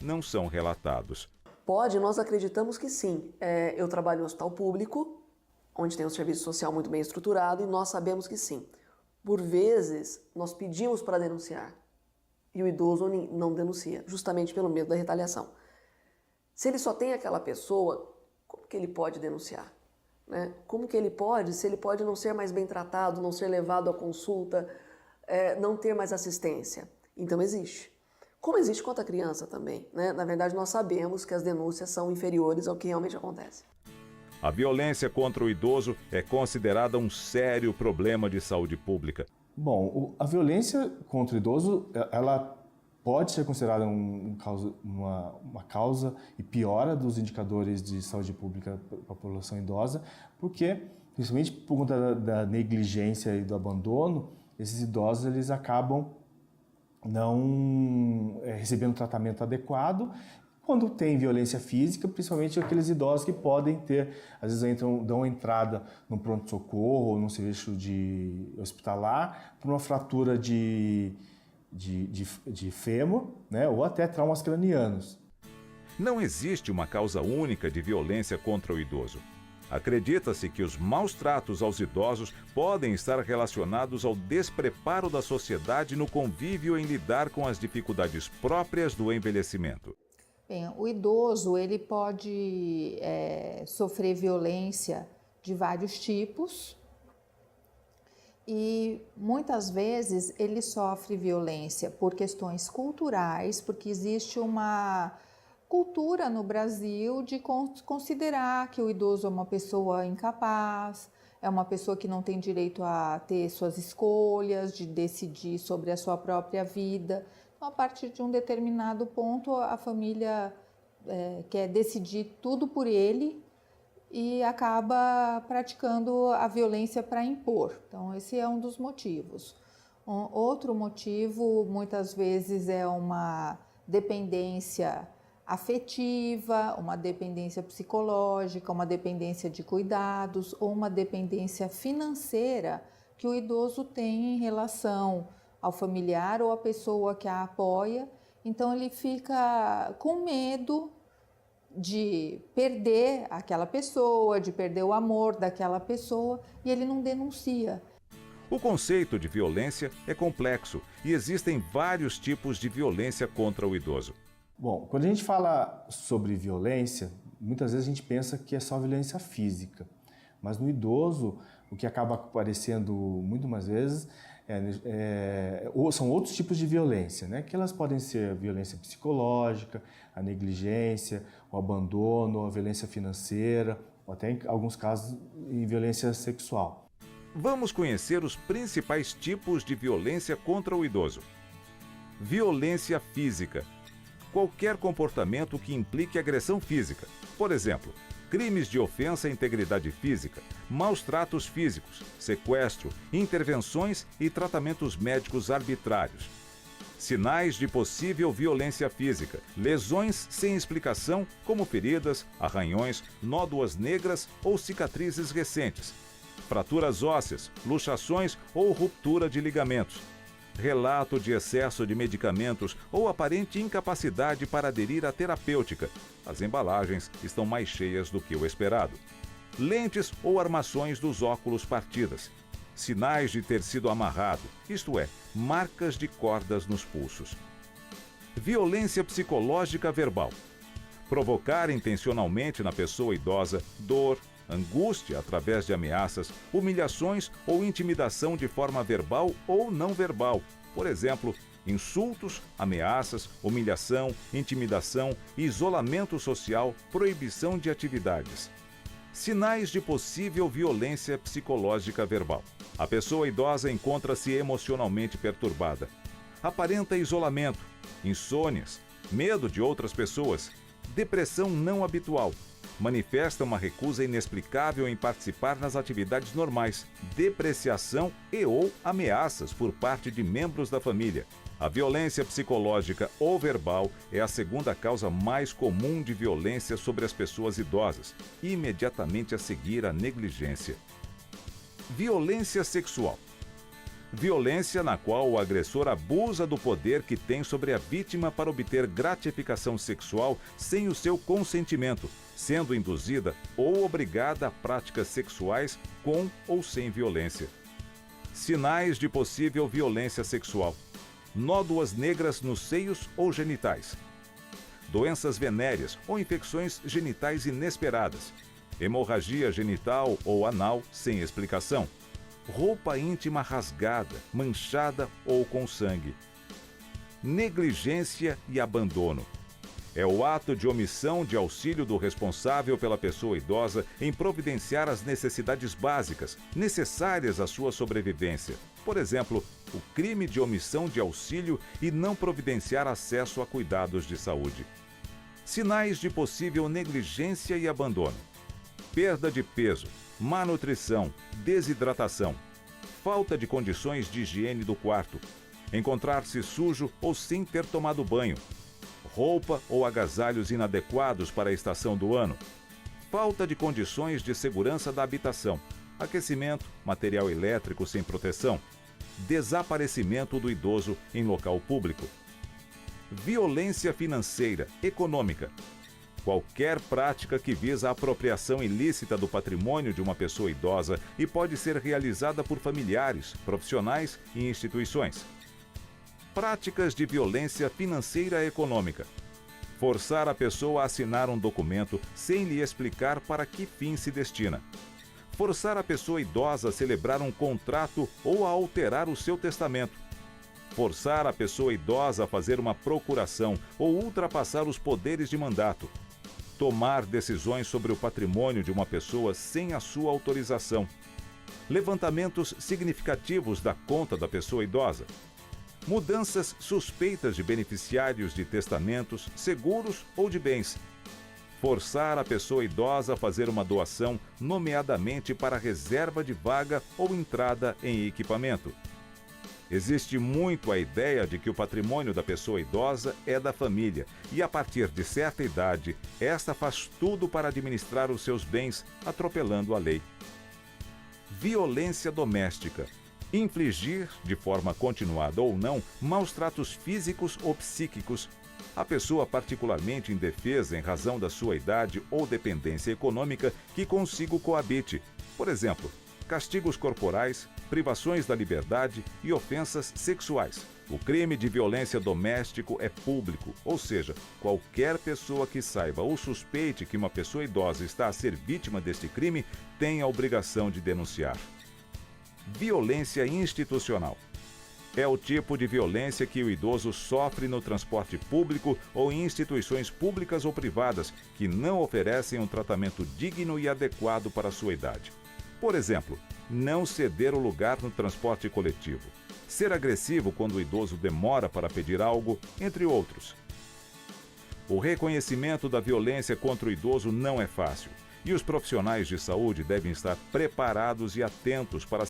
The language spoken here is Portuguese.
não são relatados. Pode, nós acreditamos que sim. Eu trabalho em um hospital público, onde tem um serviço social muito bem estruturado, e nós sabemos que sim. Por vezes, nós pedimos para denunciar, e o idoso não denuncia, justamente pelo medo da retaliação. Se ele só tem aquela pessoa, como que ele pode denunciar? Né? Como que ele pode, se ele pode não ser mais bem tratado, não ser levado à consulta, não ter mais assistência? Então existe. Como existe contra a criança também, né? Na verdade, nós sabemos que as denúncias são inferiores ao que realmente acontece. A violência contra o idoso é considerada um sério problema de saúde pública. Bom, a violência contra o idoso, ela pode ser considerada uma causa e piora dos indicadores de saúde pública para a população idosa, porque, principalmente por conta da negligência e do abandono, esses idosos eles acabam não recebendo tratamento adequado. Quando tem violência física, principalmente aqueles idosos que podem ter, às vezes dão entrada num pronto-socorro ou num serviço hospitalar por uma fratura de fêmur, né, ou até traumas cranianos. Não existe uma causa única de violência contra o idoso. Acredita-se que os maus tratos aos idosos podem estar relacionados ao despreparo da sociedade no convívio em lidar com as dificuldades próprias do envelhecimento. Bem, o idoso ele pode sofrer violência de vários tipos e muitas vezes ele sofre violência por questões culturais, porque existe uma cultura no Brasil de considerar que o idoso é uma pessoa incapaz, é uma pessoa que não tem direito a ter suas escolhas, de decidir sobre a sua própria vida. Então, a partir de um determinado ponto, a família quer decidir tudo por ele e acaba praticando a violência para impor. Então, esse é um dos motivos. Outro motivo, muitas vezes, é uma dependência afetiva, uma dependência psicológica, uma dependência de cuidados ou uma dependência financeira que o idoso tem em relação ao familiar ou à pessoa que a apoia. Então ele fica com medo de perder aquela pessoa, de perder o amor daquela pessoa e ele não denuncia. O conceito de violência é complexo e existem vários tipos de violência contra o idoso. Bom, quando a gente fala sobre violência, muitas vezes a gente pensa que é só violência física. Mas no idoso, o que acaba aparecendo muito mais vezes são outros tipos de violência, né? Que elas podem ser a violência psicológica, a negligência, o abandono, a violência financeira, ou até em alguns casos em violência sexual. Vamos conhecer os principais tipos de violência contra o idoso. Violência física. Qualquer comportamento que implique agressão física. Por exemplo, crimes de ofensa à integridade física, maus tratos físicos, sequestro, intervenções e tratamentos médicos arbitrários. Sinais de possível violência física, lesões sem explicação, como feridas, arranhões, nódoas negras ou cicatrizes recentes, fraturas ósseas, luxações ou ruptura de ligamentos. Relato de excesso de medicamentos ou aparente incapacidade para aderir à terapêutica. As embalagens estão mais cheias do que o esperado. Lentes ou armações dos óculos partidas. Sinais de ter sido amarrado, isto é, marcas de cordas nos pulsos. Violência psicológica verbal. Provocar intencionalmente na pessoa idosa dor, angústia através de ameaças, humilhações ou intimidação de forma verbal ou não verbal. Por exemplo, insultos, ameaças, humilhação, intimidação, isolamento social, proibição de atividades. Sinais de possível violência psicológica verbal. A pessoa idosa encontra-se emocionalmente perturbada. Aparenta isolamento, insônias, medo de outras pessoas, depressão não habitual. Manifesta uma recusa inexplicável em participar nas atividades normais, depreciação ou ameaças por parte de membros da família. A violência psicológica ou verbal é a segunda causa mais comum de violência sobre as pessoas idosas, imediatamente a seguir a negligência. Violência sexual. Violência na qual o agressor abusa do poder que tem sobre a vítima para obter gratificação sexual sem o seu consentimento, sendo induzida ou obrigada a práticas sexuais com ou sem violência. Sinais de possível violência sexual: nódoas negras nos seios ou genitais, doenças venéreas ou infecções genitais inesperadas, hemorragia genital ou anal sem explicação, roupa íntima rasgada, manchada ou com sangue. Negligência e abandono: é o ato de omissão de auxílio do responsável pela pessoa idosa em providenciar as necessidades básicas necessárias à sua sobrevivência. Por exemplo, o crime de omissão de auxílio e não providenciar acesso a cuidados de saúde. Sinais de possível negligência e abandono: perda de peso, má nutrição, desidratação, falta de condições de higiene do quarto, encontrar-se sujo ou sem ter tomado banho, roupa ou agasalhos inadequados para a estação do ano, falta de condições de segurança da habitação, aquecimento, material elétrico sem proteção, desaparecimento do idoso em local público. Violência financeira, econômica: qualquer prática que visa a apropriação ilícita do patrimônio de uma pessoa idosa e pode ser realizada por familiares, profissionais e instituições. Práticas de violência financeira econômica: forçar a pessoa a assinar um documento sem lhe explicar para que fim se destina. Forçar a pessoa idosa a celebrar um contrato ou a alterar o seu testamento. Forçar a pessoa idosa a fazer uma procuração ou ultrapassar os poderes de mandato. Tomar decisões sobre o patrimônio de uma pessoa sem a sua autorização. Levantamentos significativos da conta da pessoa idosa. Mudanças suspeitas de beneficiários de testamentos, seguros ou de bens. Forçar a pessoa idosa a fazer uma doação, nomeadamente para reserva de vaga ou entrada em equipamento. Existe muito a ideia de que o patrimônio da pessoa idosa é da família e, a partir de certa idade, esta faz tudo para administrar os seus bens, atropelando a lei. Violência doméstica: infligir, de forma continuada ou não, maus tratos físicos ou psíquicos à pessoa particularmente indefesa em razão da sua idade ou dependência econômica que consigo coabite. Por exemplo, castigos corporais, privações da liberdade e ofensas sexuais. O crime de violência doméstico é público, ou seja, qualquer pessoa que saiba ou suspeite que uma pessoa idosa está a ser vítima deste crime tem a obrigação de denunciar. Violência institucional: é o tipo de violência que o idoso sofre no transporte público ou em instituições públicas ou privadas que não oferecem um tratamento digno e adequado para a sua idade. Por exemplo, não ceder o lugar no transporte coletivo, ser agressivo quando o idoso demora para pedir algo, entre outros. O reconhecimento da violência contra o idoso não é fácil, e os profissionais de saúde devem estar preparados e atentos para